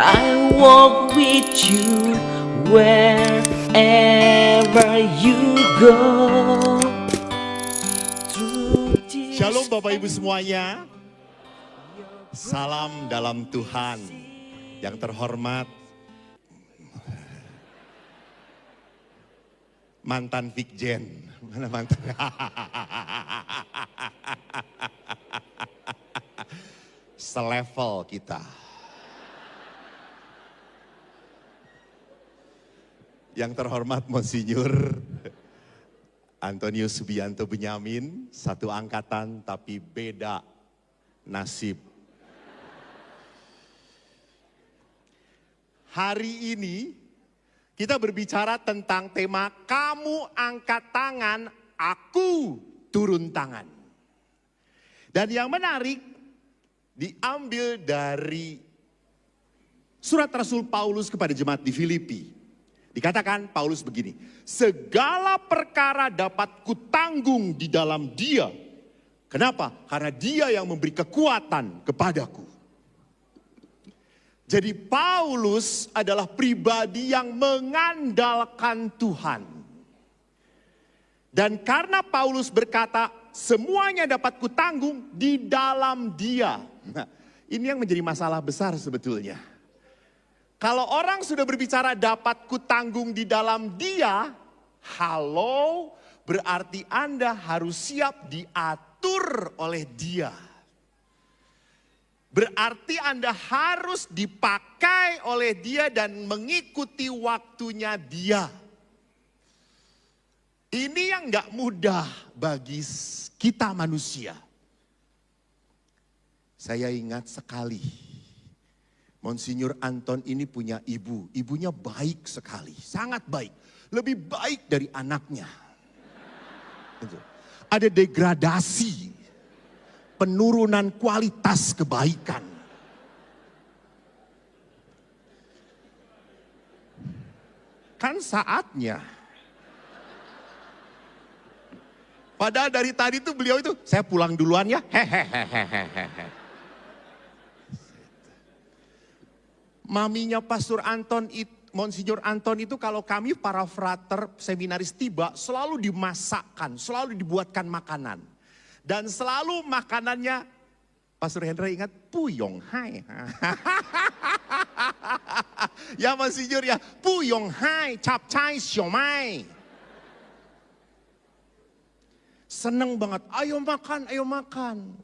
I walk with you wherever you go. Shalom Bapak Ibu semuanya. Salam dalam Tuhan. Yang terhormat mantan Vikjen. Mana mantan? Selevel kita. Yang terhormat Monsinyur Antonius Subianto Benyamin, satu angkatan tapi beda nasib. Hari ini kita berbicara tentang tema kamu angkat tangan, aku turun tangan. Dan yang menarik diambil dari surat Rasul Paulus kepada jemaat di Filipi. Dikatakan Paulus begini, segala perkara dapat kutanggung di dalam Dia. Kenapa? Karena Dia yang memberi kekuatan kepadaku. Jadi Paulus adalah pribadi yang mengandalkan Tuhan. Dan karena Paulus berkata, semuanya dapat kutanggung di dalam Dia. Nah, ini yang menjadi masalah besar sebetulnya. Kalau orang sudah berbicara dapat kutanggung di dalam Dia, halo, berarti Anda harus siap diatur oleh Dia. Berarti Anda harus dipakai oleh Dia dan mengikuti waktunya Dia. Ini yang gak mudah bagi kita manusia. Saya ingat sekali. Monsinyur Anton ini punya ibu. Ibunya baik sekali, sangat baik. Lebih baik dari anaknya. Ada degradasi. Penurunan kualitas kebaikan. Kan saatnya. Padahal dari tadi tuh beliau itu, saya pulang duluan ya. Hehehehehehe. Maminya Pastor Anton, Monsinyur Anton itu kalau kami para frater seminaris tiba selalu dimasakkan, selalu dibuatkan makanan. Dan selalu makanannya, Pastor Hendra ingat, puyong hai. Ya Monsinyur ya, puyong hai, capcay, siomay. Seneng banget, ayo makan, ayo makan.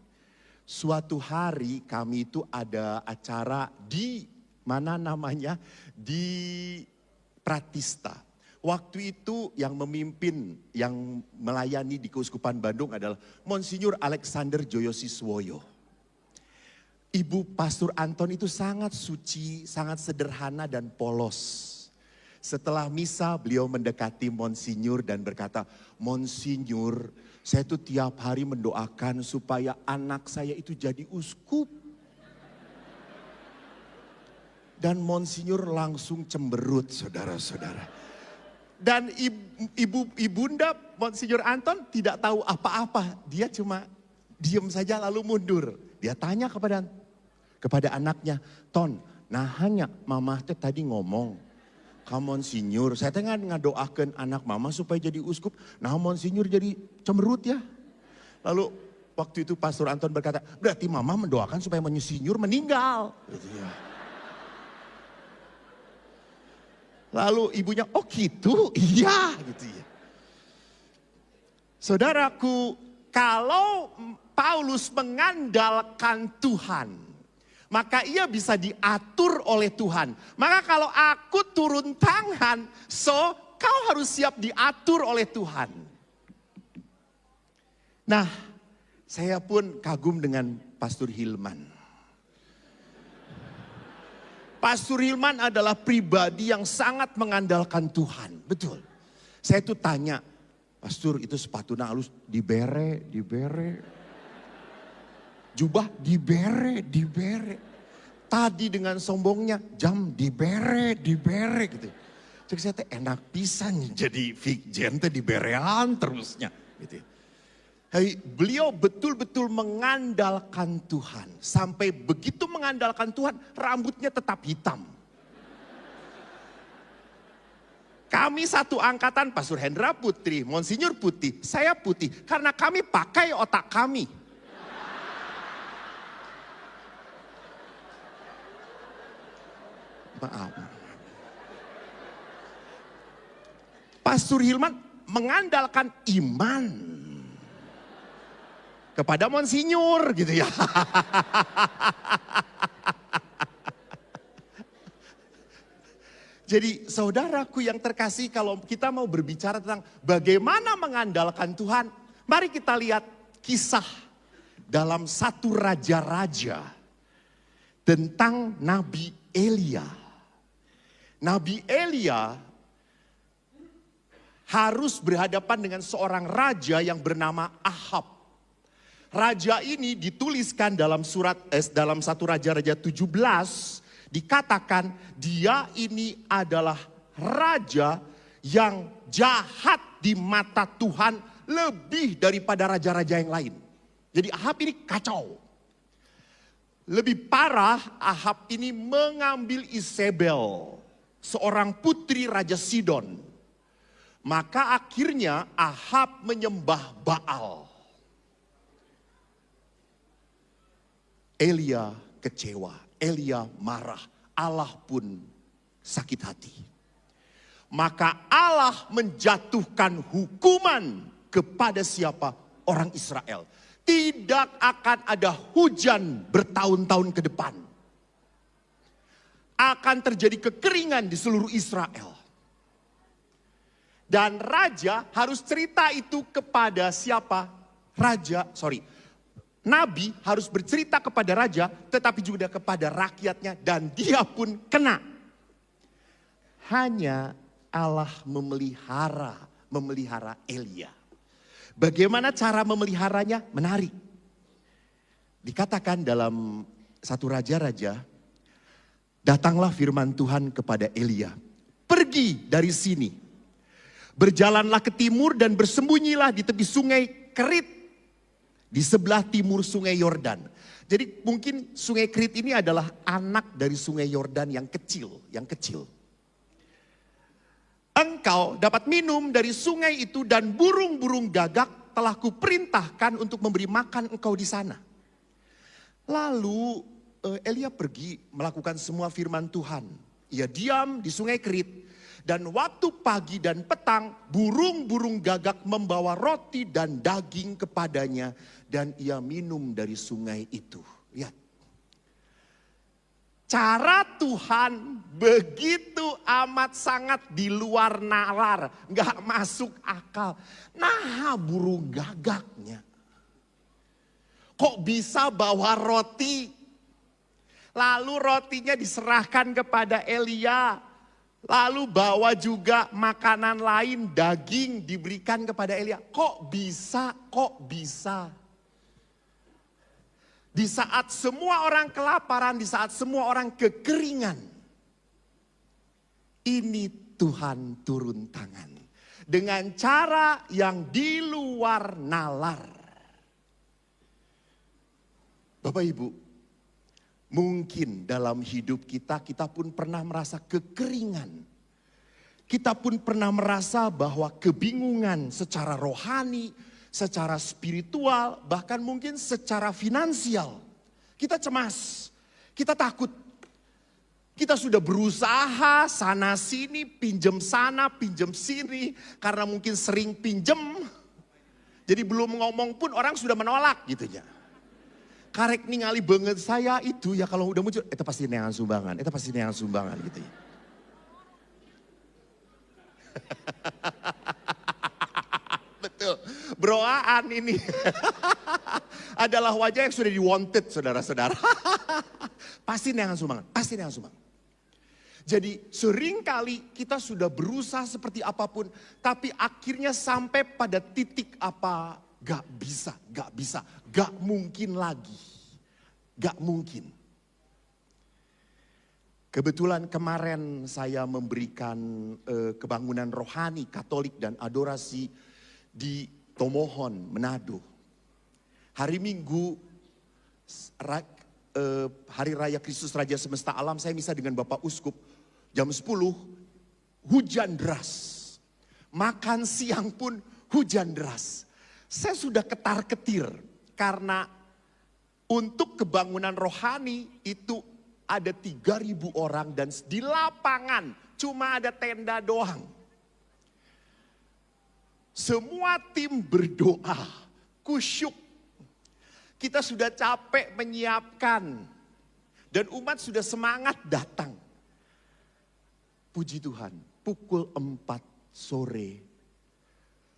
Suatu hari kami itu ada acara di mana namanya, di Pratista. Waktu itu yang memimpin, yang melayani di Keuskupan Bandung adalah Monsinyur Alexander Joyosiswoyo. Ibu Pastor Anton itu sangat suci, sangat sederhana dan polos. Setelah misa beliau mendekati Monsinyur dan berkata, Monsinyur, saya tuh tiap hari mendoakan supaya anak saya itu jadi uskup. Dan Monsinyur langsung cemberut, saudara-saudara. Dan ibunda Monsinyur Anton tidak tahu apa-apa. Dia cuma diam saja lalu mundur. Dia tanya kepada anaknya, Ton, nah hanya mama tadi ngomong, kamu Monsinyur, saya tengah ngadoakan anak mama supaya jadi uskup. Nah Monsinyur jadi cemberut ya. Lalu waktu itu Pastor Anton berkata, berarti mama mendoakan supaya Monsinyur meninggal. Gitu ya. Lalu ibunya, oh gitu? Iya gitu ya. Saudaraku, kalau Paulus mengandalkan Tuhan, maka ia bisa diatur oleh Tuhan. Maka kalau aku turun tangan, kau harus siap diatur oleh Tuhan. Nah, saya pun kagum dengan Pastor Hilman. Pastor Hilman adalah pribadi yang sangat mengandalkan Tuhan. Betul. Saya tuh tanya, Pastor itu sepatu halus dibere. Jubah dibere. Tadi dengan sombongnya jam dibere gitu. Jadi saya enak pisan jadi Vikjen diberean terusnya gitu. Beliau betul-betul mengandalkan Tuhan. Sampai begitu mengandalkan Tuhan, rambutnya tetap hitam. Kami satu angkatan, Pastor Hendra putih, Monsinyur putih, saya putih. Karena kami pakai otak kami. Maaf. Pastor Hilman mengandalkan iman kepada Monsinyur gitu ya. Jadi saudaraku yang terkasih, kalau kita mau berbicara tentang bagaimana mengandalkan Tuhan, mari kita lihat kisah dalam satu raja-raja tentang Nabi Elia. Nabi Elia harus berhadapan dengan seorang raja yang bernama Ahab. Raja ini dituliskan dalam dalam satu Raja-Raja 17, dikatakan dia ini adalah raja yang jahat di mata Tuhan lebih daripada raja-raja yang lain. Jadi Ahab ini kacau. Lebih parah, Ahab ini mengambil Isabel, seorang putri Raja Sidon. Maka akhirnya Ahab menyembah Baal. Elia kecewa, Elia marah, Allah pun sakit hati. Maka Allah menjatuhkan hukuman kepada siapa? Orang Israel. Tidak akan ada hujan bertahun-tahun ke depan. Akan terjadi kekeringan di seluruh Israel. Dan raja harus cerita itu kepada siapa? Nabi harus bercerita kepada raja, tetapi juga kepada rakyatnya, dan dia pun kena. Hanya Allah memelihara Elia. Bagaimana cara memeliharanya? Menarik. Dikatakan dalam satu raja-raja, datanglah firman Tuhan kepada Elia. Pergi dari sini. Berjalanlah ke timur dan bersembunyilah di tepi sungai Kerit. Di sebelah timur sungai Yordan. Jadi mungkin sungai Kerit ini adalah anak dari sungai Yordan yang kecil. Engkau dapat minum dari sungai itu dan burung-burung gagak telah kuperintahkan untuk memberi makan engkau di sana. Lalu Elia pergi melakukan semua firman Tuhan. Ia diam di sungai Kerit. Dan waktu pagi dan petang, burung-burung gagak membawa roti dan daging kepadanya. Dan ia minum dari sungai itu. Lihat. Cara Tuhan begitu amat sangat di luar nalar. Gak masuk akal. Nah, burung gagaknya. Kok bisa bawa roti? Lalu rotinya diserahkan kepada Elia. Lalu bawa juga makanan lain, daging diberikan kepada Elia. Kok bisa? Di saat semua orang kelaparan, di saat semua orang kekeringan. Ini Tuhan turun tangan. Dengan cara yang di luar nalar. Bapak Ibu, mungkin dalam hidup kita pun pernah merasa kekeringan. Kita pun pernah merasa bahwa kebingungan secara rohani, secara spiritual, bahkan mungkin secara finansial. Kita cemas, kita takut. Kita sudah berusaha sana sini, pinjam sana, pinjam sini. Karena mungkin sering pinjam. Jadi belum ngomong pun orang sudah menolak gitu ya. Karek ningali banget saya itu ya kalau udah muncul, itu pasti neangan sumbangan, gitu ya. Betul, broaan ini adalah wajah yang sudah di-wanted saudara-saudara. Pasti neangan sumbangan. Jadi seringkali kita sudah berusaha seperti apapun, tapi akhirnya sampai pada titik apa? Gak bisa, gak mungkin lagi. Gak mungkin. Kebetulan kemarin saya memberikan kebangunan rohani Katolik dan adorasi di Tomohon, Manado. Hari Minggu, Hari Raya Kristus Raja Semesta Alam, saya misa dengan Bapak Uskup. Jam 10, hujan deras. Makan siang pun hujan deras. Saya sudah ketar-ketir karena untuk kebangunan rohani itu ada 3.000 orang dan di lapangan cuma ada tenda doang. Semua tim berdoa, kusyuk. Kita sudah capek menyiapkan dan umat sudah semangat datang. Puji Tuhan, pukul 4 sore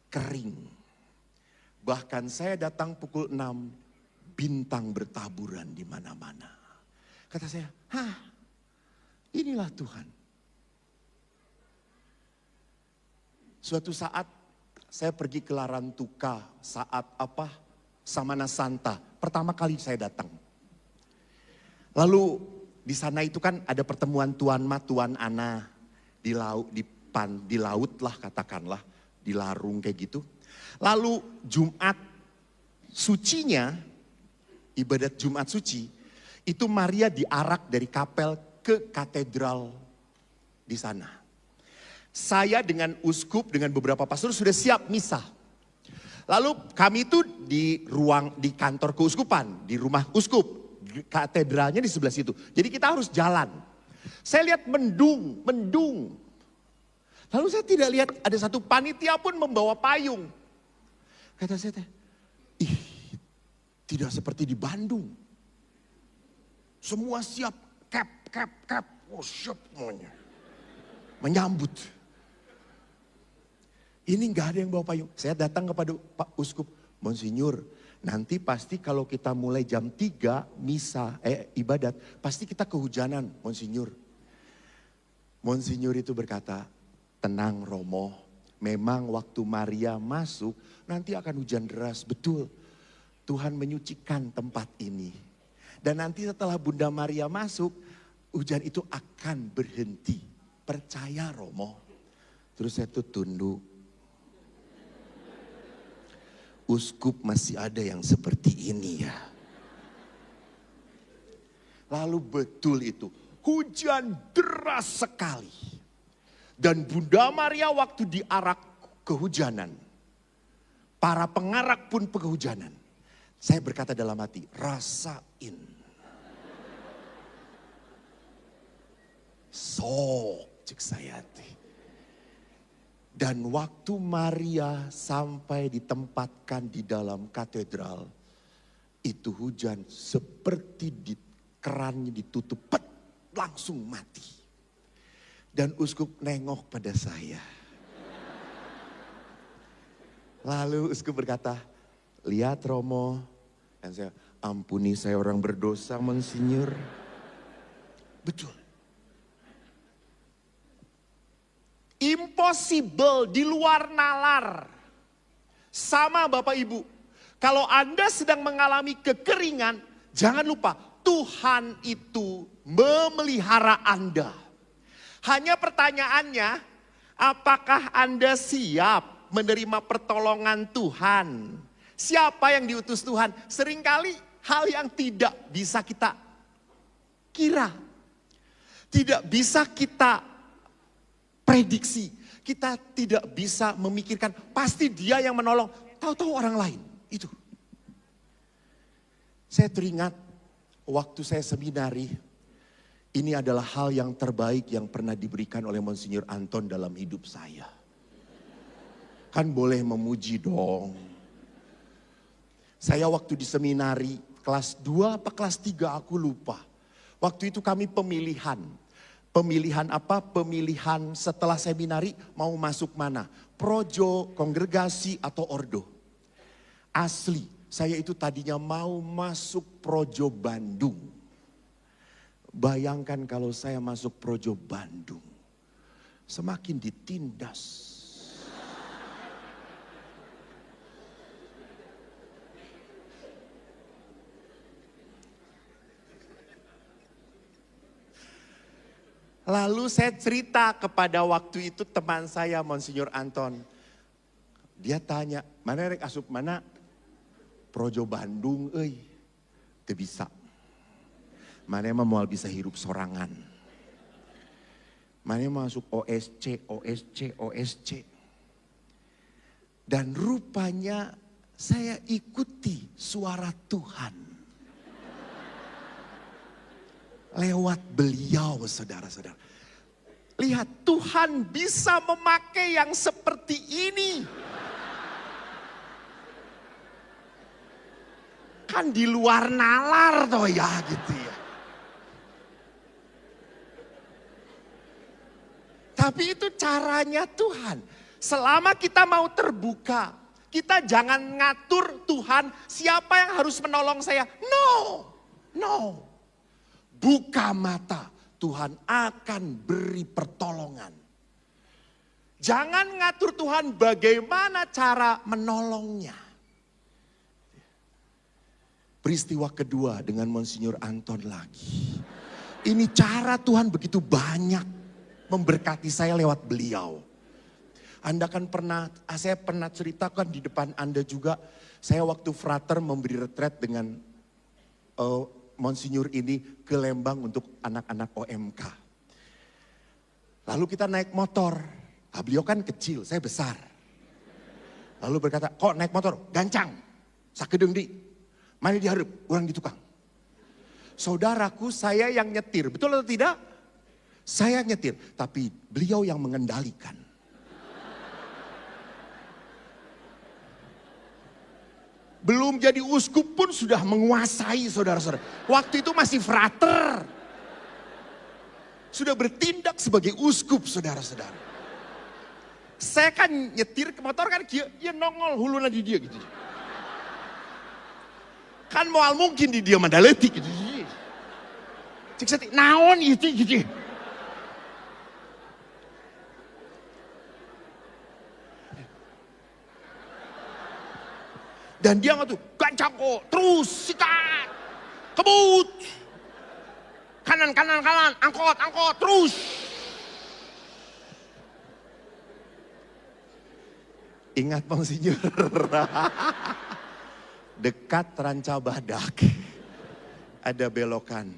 kering. Bahkan saya datang pukul 6, bintang bertaburan di mana-mana. Kata saya, inilah Tuhan. Suatu saat saya pergi ke Larantuka saat Samana Santa. Pertama kali saya datang. Lalu di sana itu kan ada pertemuan Tuan Ma, Tuan Ana di laut lah katakanlah, di Larung kayak gitu. Lalu Jumat sucinya, ibadat Jumat suci, itu Maria diarak dari kapel ke katedral di sana. Saya dengan uskup, dengan beberapa pastor sudah siap misa. Lalu kami itu di kantor keuskupan, di rumah uskup. Katedralnya di sebelah situ. Jadi kita harus jalan. Saya lihat mendung. Lalu saya tidak lihat ada satu panitia pun membawa payung. Kata saya, tidak seperti di Bandung. Semua siap, cap. Oh siap semuanya. Menyambut. Ini nggak ada yang bawa payung. Saya datang kepada Pak Uskup, Monsinyur, nanti pasti kalau kita mulai jam 3 ibadat, pasti kita kehujanan, Monsinyur. Monsinyur itu berkata, tenang Romo. Memang waktu Maria masuk nanti akan hujan deras, betul. Tuhan menyucikan tempat ini. Dan nanti setelah Bunda Maria masuk, hujan itu akan berhenti. Percaya Romo. Terus saya tuh tunduk. Uskup masih ada yang seperti ini ya. Lalu betul itu, hujan deras sekali. Dan Bunda Maria waktu diarak kehujanan. Para pengarak pun kehujanan. Saya berkata dalam hati, rasain. Sok, cek saya. Dan waktu Maria sampai ditempatkan di dalam katedral. Itu hujan seperti kerannya ditutup, langsung mati. Dan uskup nengok pada saya. Lalu uskup berkata, lihat Romo. Dan saya, ampuni saya orang berdosa Monsinyur. Betul. Impossible, di luar nalar. Sama Bapak Ibu. Kalau Anda sedang mengalami kekeringan, jangan lupa Tuhan itu memelihara Anda. Hanya pertanyaannya, apakah Anda siap menerima pertolongan Tuhan? Siapa yang diutus Tuhan? Seringkali hal yang tidak bisa kita kira. Tidak bisa kita prediksi. Kita tidak bisa memikirkan, pasti dia yang menolong. Tahu-tahu orang lain. Itu. Saya teringat waktu saya seminari. Ini adalah hal yang terbaik yang pernah diberikan oleh Monsinyur Anton dalam hidup saya. Kan boleh memuji dong. Saya waktu di seminari kelas 2 apa kelas 3 aku lupa. Waktu itu kami pemilihan. Pemilihan apa? Pemilihan setelah seminari mau masuk mana? Projo, kongregasi atau ordo. Asli, saya itu tadinya mau masuk Projo Bandung. Bayangkan kalau saya masuk Projo Bandung, semakin ditindas. Lalu saya cerita kepada waktu itu teman saya Monsinyur Anton. Dia tanya, mana rek asup mana? Projo Bandung, teu bisa. Mana mah moal bisa hirup sorangan. Mana masuk OSC. Dan rupanya saya ikuti suara Tuhan. Lewat beliau, saudara-saudara. Lihat, Tuhan bisa memakai yang seperti ini. Kan di luar nalar toh ya gitu ya. Tapi itu caranya Tuhan. Selama kita mau terbuka, kita jangan ngatur Tuhan siapa yang harus menolong saya. No. Buka mata, Tuhan akan beri pertolongan. Jangan ngatur Tuhan bagaimana cara menolongnya. Peristiwa kedua dengan Monsinyur Anton lagi. Ini cara Tuhan begitu banyak memberkati saya lewat beliau. Anda kan saya pernah ceritakan di depan Anda juga. Saya waktu frater memberi retret dengan Monsinyur ini ke Lembang untuk anak-anak OMK. Lalu kita naik motor. Beliau kan kecil, saya besar. Lalu berkata, kok naik motor? Gancang, sakedeng di. Mana diharap? Orang di tukang. Saudaraku, saya yang nyetir. Betul atau tidak? Saya nyetir. Tapi beliau yang mengendalikan. Belum jadi uskup pun sudah menguasai saudara-saudara. Waktu itu masih frater. Sudah bertindak sebagai uskup saudara-saudara. Saya kan nyetir ke motor kan dia nongol huluna di dia gitu. Kan moal mungkin di dia mandaletik gitu. Cek seti naon itu gitu. Dan dia ngatuh, gancang kok, terus sikat, kebut, kanan, angkot, terus. Ingat Monsinyur, dekat Ranca Badak, ada belokan.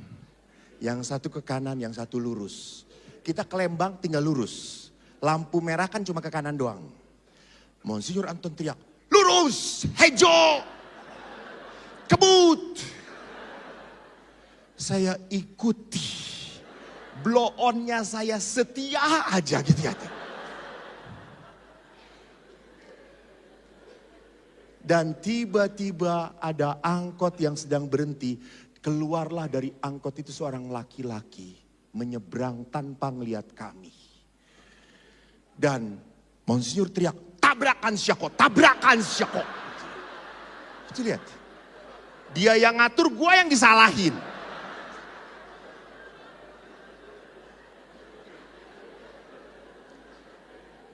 Yang satu ke kanan, yang satu lurus. Kita ke Lembang tinggal lurus. Lampu merah kan cuma ke kanan doang. Monsinyur Anton teriak, lurus, hejo, kebut. Saya ikuti. Blow on-nya saya setia aja gitu ya. Dan tiba-tiba ada angkot yang sedang berhenti. Keluarlah dari angkot itu seorang laki-laki. Menyeberang tanpa ngelihat kami. Dan Monsinyur teriak, tabrakan syako. Itu lihat. Dia yang ngatur, gua yang disalahin.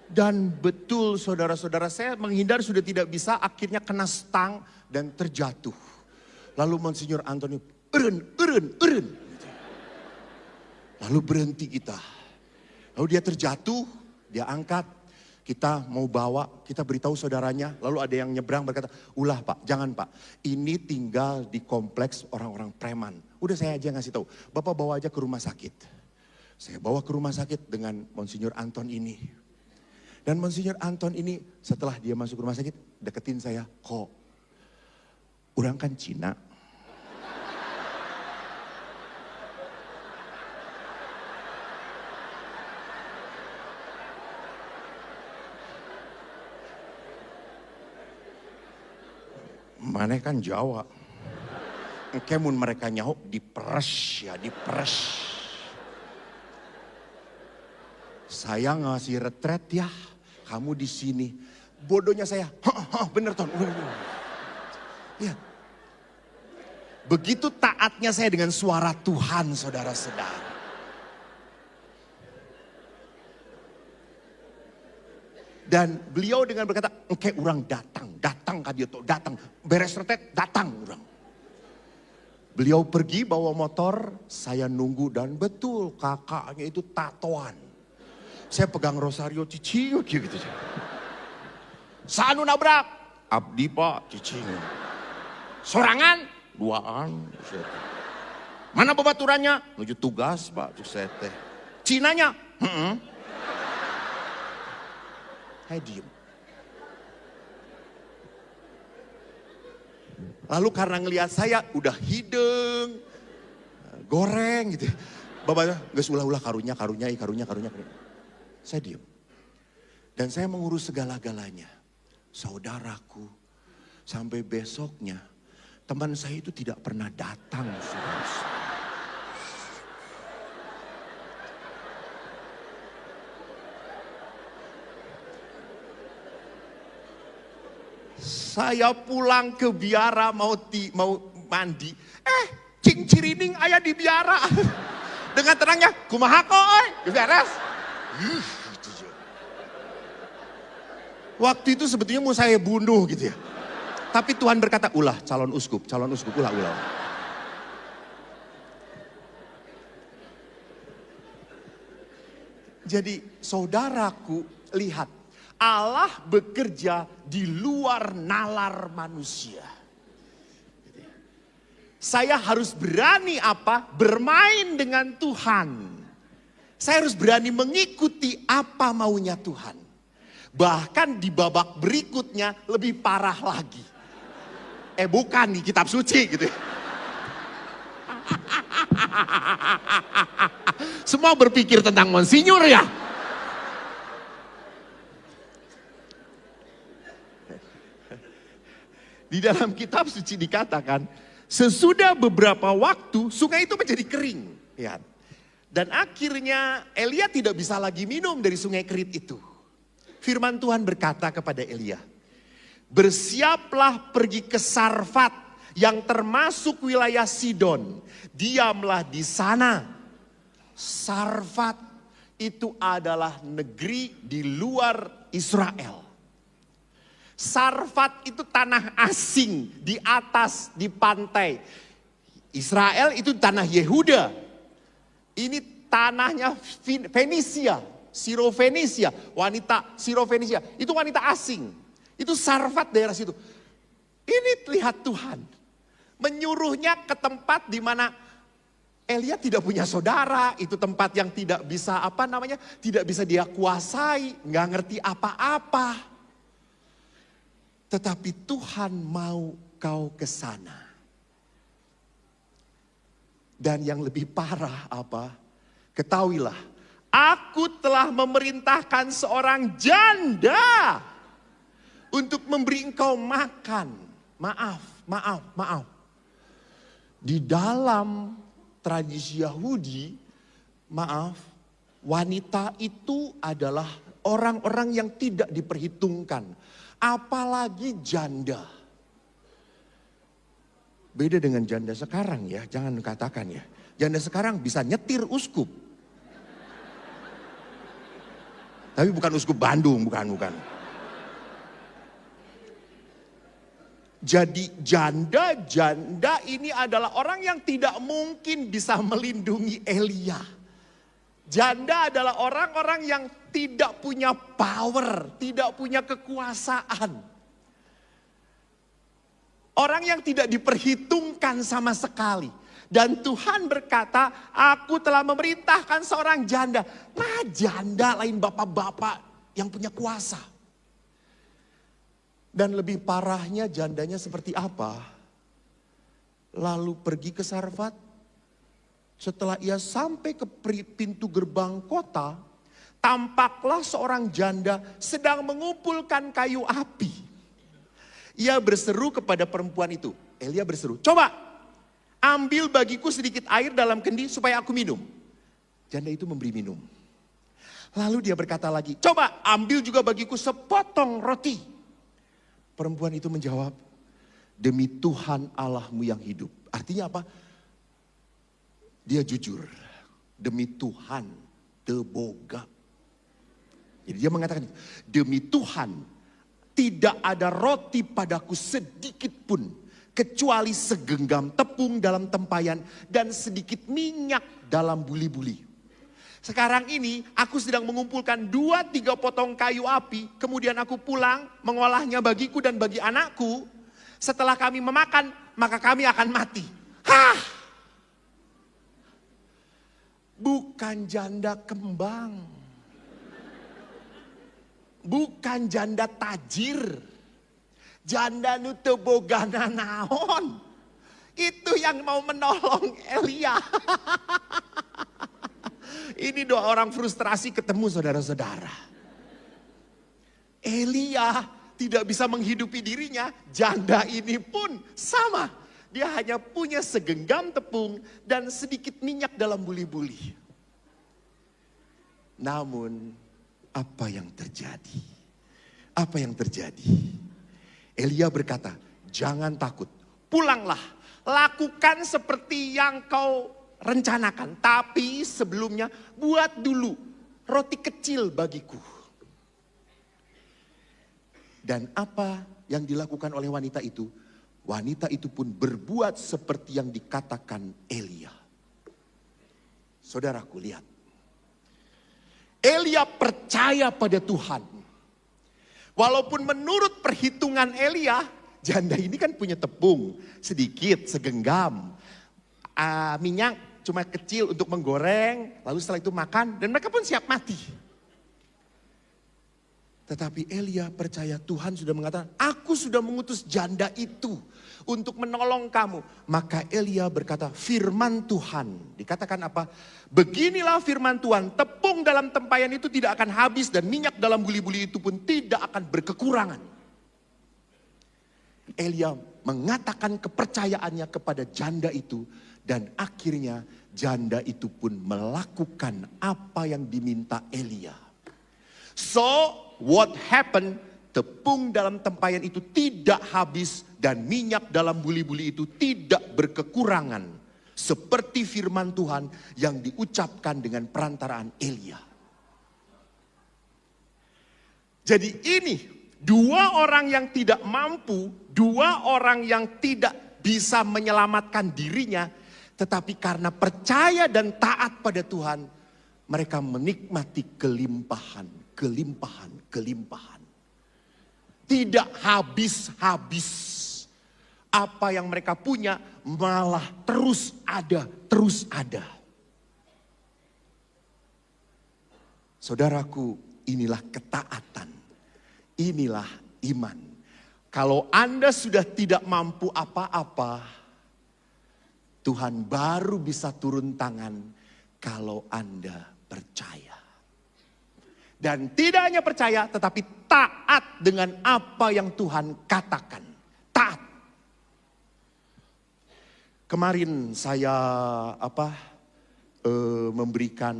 Dan betul saudara-saudara, saya menghindar sudah tidak bisa, akhirnya kena stang dan terjatuh. Lalu Monsinyur Antoni, eren. Lalu berhenti kita. Lalu dia terjatuh, dia angkat. Kita mau bawa, kita beritahu saudaranya. Lalu ada yang nyebrang berkata, ulah pak, jangan pak. Ini tinggal di kompleks orang-orang preman. Udah saya aja ngasih tahu, bapak bawa aja ke rumah sakit. Saya bawa ke rumah sakit dengan Monsinyur Anton ini. Dan Monsinyur Anton ini setelah dia masuk rumah sakit, deketin saya, kok orang kan Cina. Mana kan Jawa. Kemun mereka nyahuk diperes. Saya ngasih retret ya, kamu di sini. Bodohnya saya, bener Ton. Ya. Begitu taatnya saya dengan suara Tuhan, saudara-saudara. Dan beliau dengan berkata, engke orang datang kadioto, datang. Beres retret, datang orang. Beliau pergi bawa motor, saya nunggu dan betul kakaknya itu tatoan. Saya pegang rosario cicing gitu. Sanu nabrak, abdi pak cicing. Sorangan? Duaan. Mana babaturannya? Menuju tugas Pak. Cinanya? Saya diem. Lalu karena ngelihat saya udah hidung, goreng gitu. Bapaknya, gak ulah karunya. Saya diem. Dan saya mengurus segala-galanya. Saudaraku, sampai besoknya teman saya itu tidak pernah datang. Saudara. Saya pulang ke biara mau mandi. Cing cirining ayah di biara. Dengan tenangnya, kumaha koy, beres. Waktu itu sebetulnya mau saya bunuh gitu ya. Tapi Tuhan berkata, ulah calon uskup, ulah. Jadi saudaraku, lihat. Allah bekerja di luar nalar manusia. Saya harus berani apa? Bermain dengan Tuhan. Saya harus berani mengikuti apa maunya Tuhan. Bahkan di babak berikutnya lebih parah lagi. Bukan di kitab suci gitu ya. Semua berpikir tentang Monsinyur ya. Di dalam kitab suci dikatakan, sesudah beberapa waktu sungai itu menjadi kering. Lihat. Dan akhirnya Elia tidak bisa lagi minum dari sungai Kerit itu. Firman Tuhan berkata kepada Elia, bersiaplah pergi ke Sarfat yang termasuk wilayah Sidon. Diamlah di sana. Sarfat itu adalah negeri di luar Israel. Sarfat itu tanah asing di atas, di pantai. Israel itu tanah Yehuda. Ini tanahnya Fenisia, Sirofenisia, wanita Sirofenisia. Itu wanita asing. Itu Sarfat daerah situ. Ini lihat Tuhan. Menyuruhnya ke tempat di mana Elia tidak punya saudara. Itu tempat yang tidak bisa tidak bisa dia kuasai. Nggak ngerti apa-apa. Tetapi Tuhan mau kau ke sana. Dan yang lebih parah apa? Ketahuilah, aku telah memerintahkan seorang janda untuk memberi engkau makan. Maaf. Di dalam tradisi Yahudi, wanita itu adalah orang-orang yang tidak diperhitungkan. Apalagi janda. Beda dengan janda sekarang ya, jangan katakan ya. Janda sekarang bisa nyetir uskup. Tapi bukan uskup Bandung, bukan. Jadi janda ini adalah orang yang tidak mungkin bisa melindungi Elia. Janda adalah orang-orang yang tidak punya power, tidak punya kekuasaan. Orang yang tidak diperhitungkan sama sekali. Dan Tuhan berkata, aku telah memerintahkan seorang janda. Nah, janda lain bapak-bapak yang punya kuasa. Dan lebih parahnya jandanya seperti apa? Lalu pergi ke Sarfat. Setelah ia sampai ke pintu gerbang kota, tampaklah seorang janda sedang mengumpulkan kayu api. Ia berseru kepada perempuan itu. Elia berseru, coba ambil bagiku sedikit air dalam kendi supaya aku minum. Janda itu memberi minum. Lalu dia berkata lagi, coba ambil juga bagiku sepotong roti. Perempuan itu menjawab, demi Tuhan Allahmu yang hidup. Artinya apa? Dia jujur, demi Tuhan teboga. Jadi dia mengatakan, demi Tuhan tidak ada roti padaku sedikit pun. Kecuali segenggam tepung dalam tempayan dan sedikit minyak dalam buli-buli. Sekarang ini aku sedang mengumpulkan 2-3 potong kayu api. Kemudian aku pulang mengolahnya bagiku dan bagi anakku. Setelah kami memakan, maka kami akan mati. Hah! Bukan janda kembang. Bukan janda tajir. Janda nu teu bogana naon. Itu yang mau menolong Elia. Ini dua orang frustrasi ketemu saudara-saudara. Elia tidak bisa menghidupi dirinya, janda ini pun sama. Dia hanya punya segenggam tepung dan sedikit minyak dalam buli-buli. Namun apa yang terjadi? Apa yang terjadi? Elia berkata, jangan takut, pulanglah. Lakukan seperti yang kau rencanakan. Tapi sebelumnya buat dulu roti kecil bagiku. Dan apa yang dilakukan oleh wanita itu? Wanita itu pun berbuat seperti yang dikatakan Elia. Saudaraku lihat. Elia percaya pada Tuhan. Walaupun menurut perhitungan Elia, janda ini kan punya tepung sedikit, segenggam. Minyak cuma kecil untuk menggoreng, lalu setelah itu makan dan mereka pun siap mati. Tetapi Elia percaya Tuhan sudah mengatakan, aku sudah mengutus janda itu untuk menolong kamu. Maka Elia berkata, firman Tuhan. Dikatakan apa? Beginilah firman Tuhan, tepung dalam tempayan itu tidak akan habis dan minyak dalam buli-buli itu pun tidak akan berkekurangan. Elia mengatakan kepercayaannya kepada janda itu dan akhirnya janda itu pun melakukan apa yang diminta Elia. So, what happened? Tepung dalam tempayan itu tidak habis dan minyak dalam buli-buli itu tidak berkekurangan. Seperti firman Tuhan yang diucapkan dengan perantaraan Elia. Jadi ini dua orang yang tidak mampu, dua orang yang tidak bisa menyelamatkan dirinya, tetapi karena percaya dan taat pada Tuhan, mereka menikmati kelimpahan, kelimpahan, kelimpahan. Tidak habis-habis. Apa yang mereka punya malah terus ada, terus ada. Saudaraku, inilah ketaatan. Inilah iman. Kalau Anda sudah tidak mampu apa-apa, Tuhan baru bisa turun tangan kalau Anda percaya. Dan tidak hanya percaya, tetapi taat dengan apa yang Tuhan katakan. Taat. Kemarin saya memberikan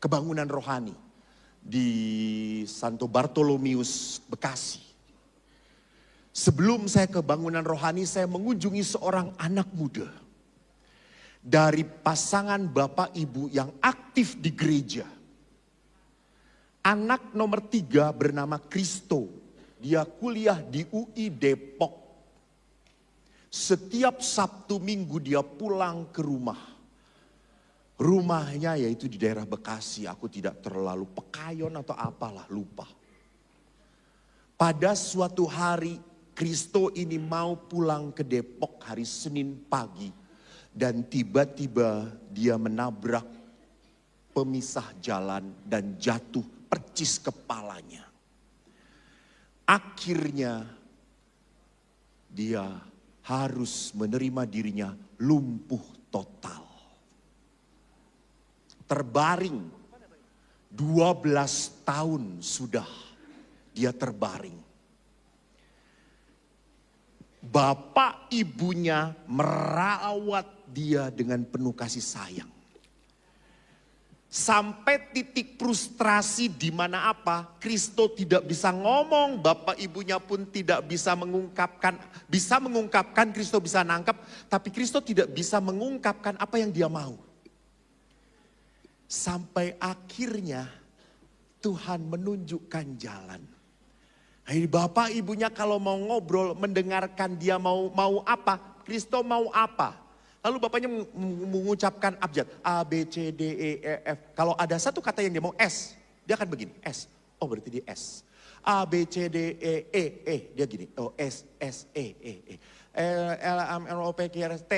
kebangunan rohani di Santo Bartolomeus, Bekasi. Sebelum saya ke bangunan rohani, saya mengunjungi seorang anak muda. Dari pasangan bapak ibu yang aktif di gereja. Anak nomor 3 bernama Kristo. Dia kuliah di UI Depok. Setiap Sabtu Minggu dia pulang ke rumah. Rumahnya yaitu di daerah Bekasi. Aku tidak terlalu pekayon atau apalah, lupa. Pada suatu hari Kristo ini mau pulang ke Depok hari Senin pagi. Dan tiba-tiba dia menabrak pemisah jalan dan jatuh percis kepalanya. Akhirnya dia harus menerima dirinya lumpuh total. Terbaring 12 tahun sudah dia terbaring. Bapak ibunya merawat dia dengan penuh kasih sayang. Sampai titik frustrasi di mana apa? Kristo tidak bisa ngomong, bapak ibunya pun tidak bisa mengungkapkan. Bisa mengungkapkan, Kristo bisa nangkap, tapi Kristo tidak bisa mengungkapkan apa yang dia mau. Sampai akhirnya Tuhan menunjukkan jalan. Jadi bapak ibunya kalau mau ngobrol, mendengarkan dia mau apa, Kristo mau apa. Lalu bapaknya mengucapkan abjad A, B, C, D, E, E, F. Kalau ada satu kata yang dia mau S, dia akan begini, S. Oh berarti dia S. A, B, C, D, E. Dia gini, O, S, E. L, M, N, O, P, Q, R, S, T.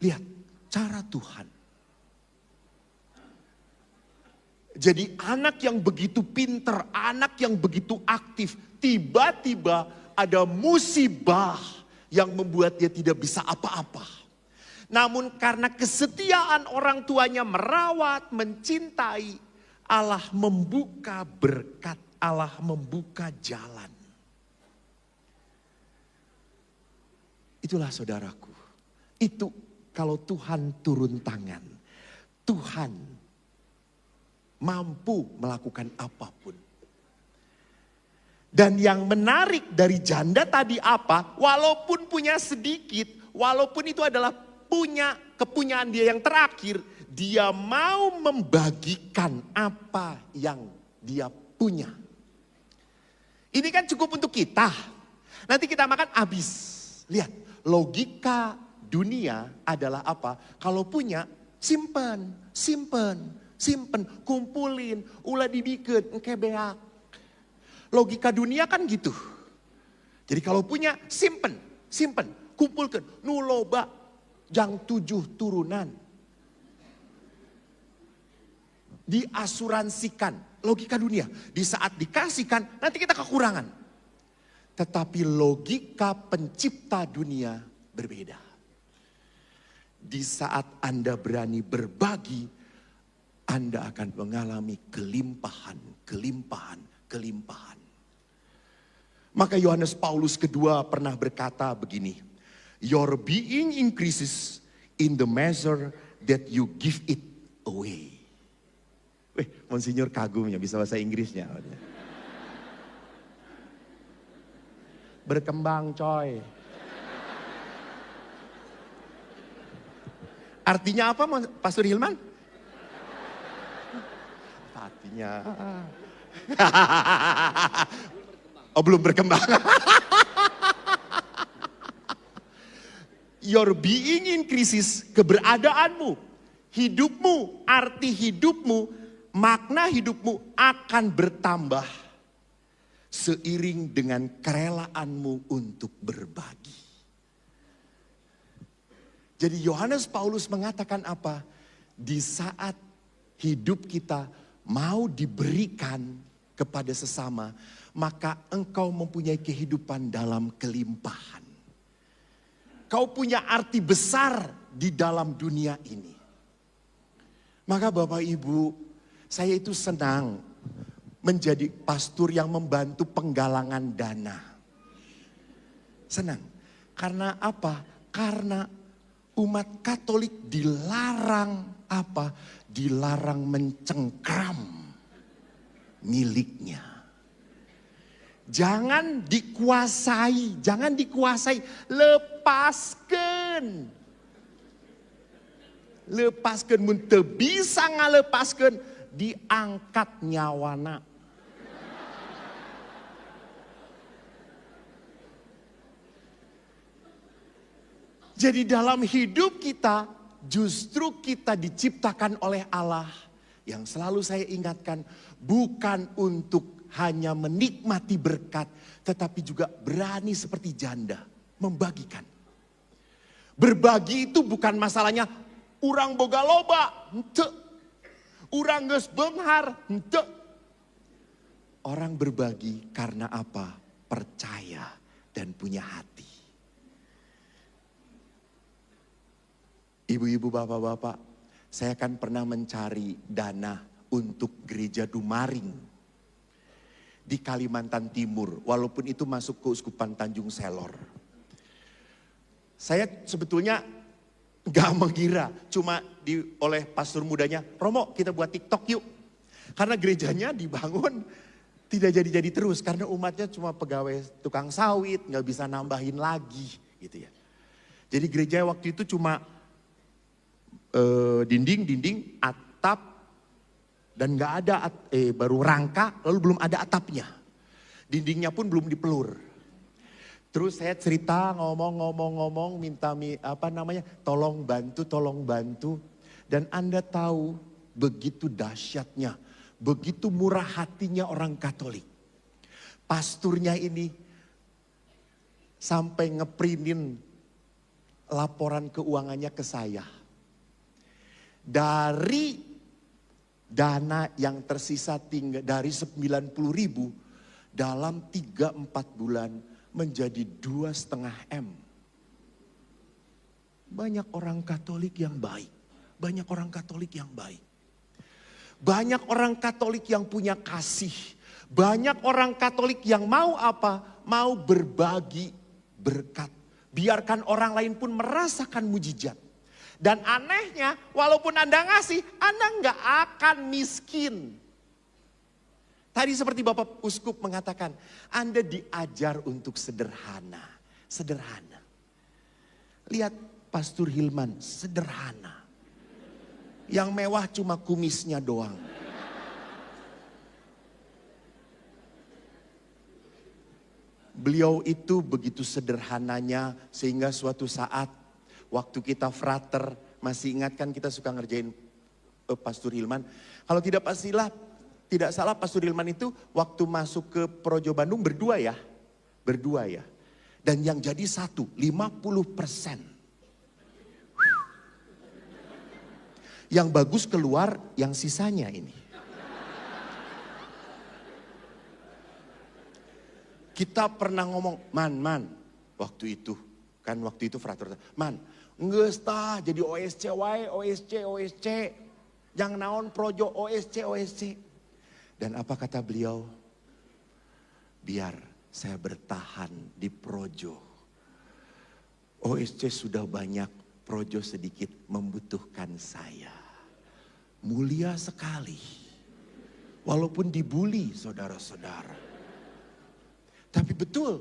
Lihat, cara Tuhan. Jadi anak yang begitu pinter, anak yang begitu aktif, tiba-tiba ada musibah yang membuat dia tidak bisa apa-apa. Namun karena kesetiaan orang tuanya merawat, mencintai, Allah membuka berkat, Allah membuka jalan. Itulah saudaraku. Itu kalau Tuhan turun tangan. Tuhan mampu melakukan apapun. Dan yang menarik dari janda tadi apa? Walaupun punya sedikit, walaupun itu adalah kepunyaan dia yang terakhir, dia mau membagikan apa yang dia punya. Ini kan cukup untuk kita. Nanti kita makan habis. Lihat, logika dunia adalah apa? Kalau punya, simpen, kumpulin, ulah dibikin, engke beak. Logika dunia kan gitu. Jadi kalau punya, simpen, kumpulkan. Nu loba, jang 7 turunan. Diasuransikan, logika dunia. Di saat dikasihkan, nanti kita kekurangan. Tetapi logika pencipta dunia berbeda. Di saat Anda berani berbagi, Anda akan mengalami kelimpahan. Maka Yohanes Paulus kedua pernah berkata begini, your being increases in the measure that you give it away. Monsinyur kagumnya bisa bahasa Inggrisnya. Berkembang coy. Artinya apa Pastor Hilman? Artinya oh belum berkembang. Your being increases, keberadaanmu, hidupmu, arti hidupmu, makna hidupmu akan bertambah seiring dengan kerelaanmu untuk berbagi. Jadi Yohanes Paulus mengatakan apa? Di saat hidup kita mau diberikan kepada sesama, maka engkau mempunyai kehidupan dalam kelimpahan. Kau punya arti besar di dalam dunia ini. Maka Bapak Ibu, saya itu senang menjadi pastor yang membantu penggalangan dana. Senang. Karena apa? Karena umat Katolik dilarang apa? Dilarang mencengkram miliknya. Jangan dikuasai, lepaskan. Lepaskan, mun teu bisa ngalepaskan, diangkat nyawana. Jadi dalam hidup kita, justru kita diciptakan oleh Allah. Yang selalu saya ingatkan, bukan untuk hanya menikmati berkat, tetapi juga berani seperti janda, membagikan. Berbagi itu bukan masalahnya, urang boga loba, henteu. Urang geus beunghar, henteu. Orang berbagi karena apa? Percaya dan punya hati. Ibu-ibu, bapak-bapak, saya kan pernah mencari dana untuk gereja Dumaring di Kalimantan Timur, walaupun itu masuk ke Uskupan Tanjung Selor. Saya sebetulnya gak mengira, cuma oleh pastor mudanya, Romo kita buat TikTok yuk. Karena gerejanya dibangun tidak jadi-jadi terus, karena umatnya cuma pegawai tukang sawit, gak bisa nambahin lagi gitu ya. Jadi gereja waktu itu cuma dinding, atap, dan gak ada baru rangka, lalu belum ada atapnya. Dindingnya pun belum dipelur. Terus saya cerita ngomong, minta tolong bantu. Dan Anda tahu begitu dahsyatnya Begitu murah hatinya orang Katolik. Pasturnya ini sampai ngeprintin laporan keuangannya ke saya. Dari dana yang tersisa tinggal dari 90.000 dalam 3-4 bulan menjadi 2,5 M. Banyak orang Katolik yang baik. Banyak orang Katolik yang baik. Banyak orang Katolik yang punya kasih. Banyak orang Katolik yang mau apa? Mau berbagi berkat. Biarkan orang lain pun merasakan mujizat. Dan anehnya, walaupun Anda ngasih, Anda nggak akan miskin. Tadi seperti Bapak Uskup mengatakan, Anda diajar untuk sederhana. Sederhana. Lihat Pastor Hilman, sederhana. Yang mewah cuma kumisnya doang. Beliau itu begitu sederhananya sehingga suatu saat waktu kita frater, masih ingatkan kita suka ngerjain Pastor Hilman. Kalau tidak salah Pastor Hilman itu waktu masuk ke Projo Bandung berdua ya. Dan yang jadi 50%. Yang bagus keluar, yang sisanya ini. Kita pernah ngomong, man, waktu itu frater, man, ngeus tah jadi OSC wae, OSC. Jangan naon projo OSC. Dan apa kata beliau? Biar saya bertahan di projo. OSC sudah banyak, projo sedikit membutuhkan saya. Mulia sekali. Walaupun dibully saudara-saudara. Tapi betul,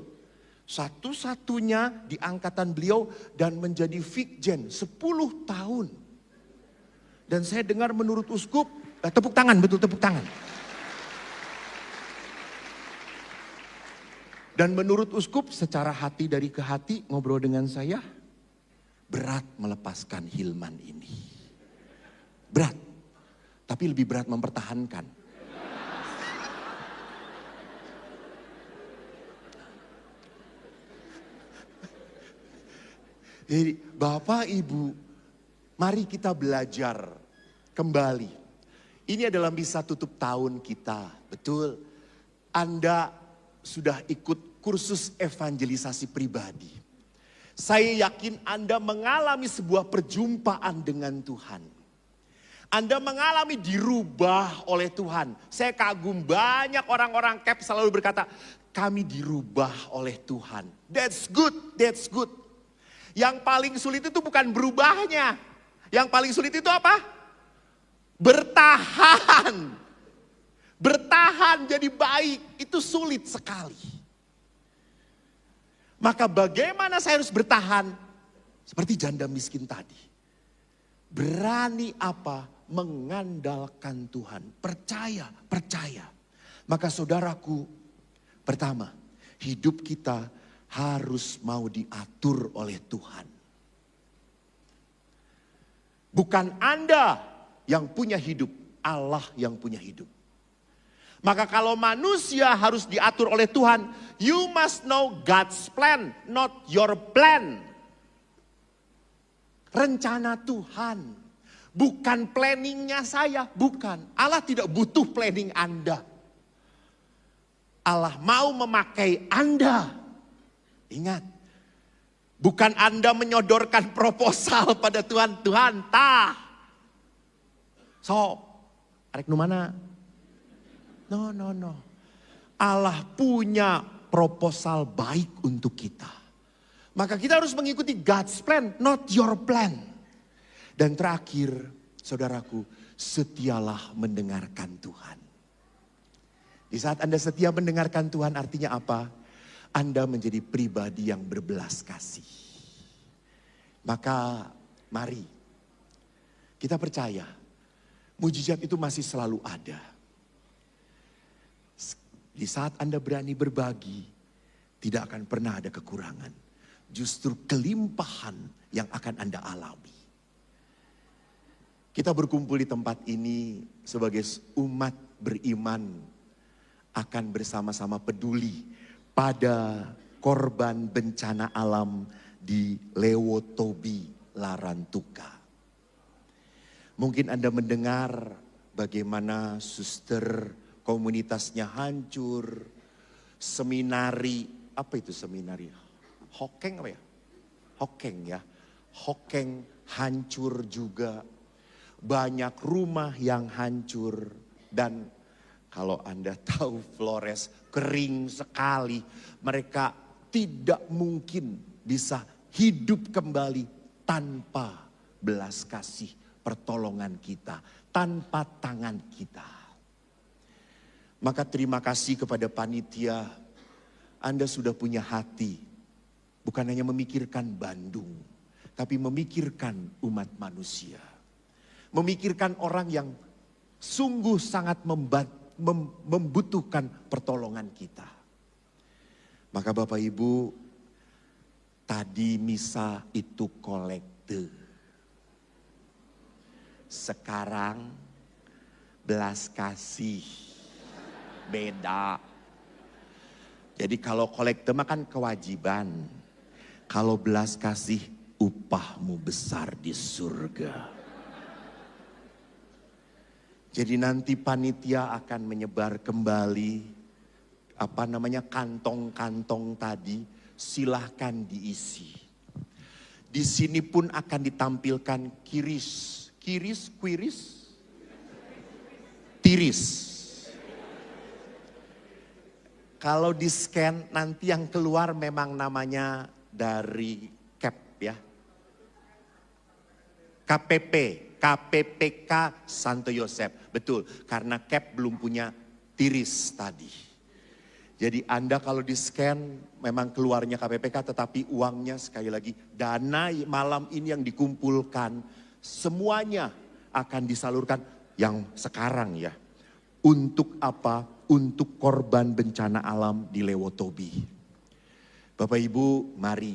satu-satunya di angkatan beliau dan menjadi Fikjen 10 tahun. Dan saya dengar menurut Uskup, tepuk tangan, betul tepuk tangan. Dan menurut Uskup secara hati dari ke hati ngobrol dengan saya, berat melepaskan Hilman ini. Berat, tapi lebih berat mempertahankan. Jadi Bapak Ibu, mari kita belajar kembali. Ini adalah misa tutup tahun kita, betul. Anda sudah ikut kursus evangelisasi pribadi. Saya yakin Anda mengalami sebuah perjumpaan dengan Tuhan. Anda mengalami dirubah oleh Tuhan. Saya kagum banyak orang-orang KEP selalu berkata, kami dirubah oleh Tuhan. That's good. Yang paling sulit itu bukan berubahnya. Yang paling sulit itu apa? Bertahan. Bertahan jadi baik itu sulit sekali. Maka bagaimana saya harus bertahan? Seperti janda miskin tadi. Berani apa? Mengandalkan Tuhan. Percaya. Maka saudaraku, pertama, hidup kita harus mau diatur oleh Tuhan. Bukan Anda yang punya hidup, Allah yang punya hidup. Maka kalau manusia harus diatur oleh Tuhan, you must know God's plan, not your plan. Rencana Tuhan, bukan planningnya saya, bukan. Allah tidak butuh planning Anda. Allah mau memakai Anda. Ingat, bukan Anda menyodorkan proposal pada Tuhan. Tuhan, arek nu mana? No. Allah punya proposal baik untuk kita. Maka kita harus mengikuti God's plan, not your plan. Dan terakhir, saudaraku, setialah mendengarkan Tuhan. Di saat Anda setia mendengarkan Tuhan artinya apa? Anda menjadi pribadi yang berbelas kasih. Maka mari kita percaya mujizat itu masih selalu ada. Di saat Anda berani berbagi, tidak akan pernah ada kekurangan. Justru kelimpahan yang akan Anda alami. Kita berkumpul di tempat ini sebagai umat beriman akan bersama-sama peduli pada korban bencana alam di Lewotobi, Larantuka. Mungkin Anda mendengar bagaimana suster komunitasnya hancur, seminari, apa itu seminari? Hokeng apa ya? Hokeng ya, Hokeng hancur juga. Banyak rumah yang hancur dan kalau Anda tahu Flores kering sekali. Mereka tidak mungkin bisa hidup kembali tanpa belas kasih pertolongan kita, tanpa tangan kita. Maka terima kasih kepada panitia, Anda sudah punya hati. Bukan hanya memikirkan Bandung, tapi memikirkan umat manusia. Memikirkan orang yang sungguh sangat membutuhkan pertolongan kita. Maka Bapak Ibu, tadi misa itu kolekte. Sekarang belas kasih. Beda. Jadi kalau kolekte mah kan kewajiban. Kalau belas kasih, upahmu besar di surga. Jadi nanti panitia akan menyebar kembali kantong-kantong tadi, silahkan diisi. Di sini pun akan ditampilkan tiris. Kalau di scan nanti yang keluar memang namanya dari CAP ya. KPPK Santo Yosef. Betul, karena CAP belum punya tiris tadi. Jadi Anda kalau di scan memang keluarnya KPPK, tetapi uangnya sekali lagi dana malam ini yang dikumpulkan semuanya akan disalurkan yang sekarang ya. Untuk apa? Untuk korban bencana alam di Lewotobi. Bapak Ibu, mari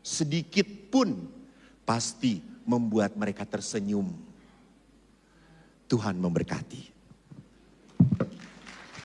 sedikit pun pasti membuat mereka tersenyum. Tuhan memberkati.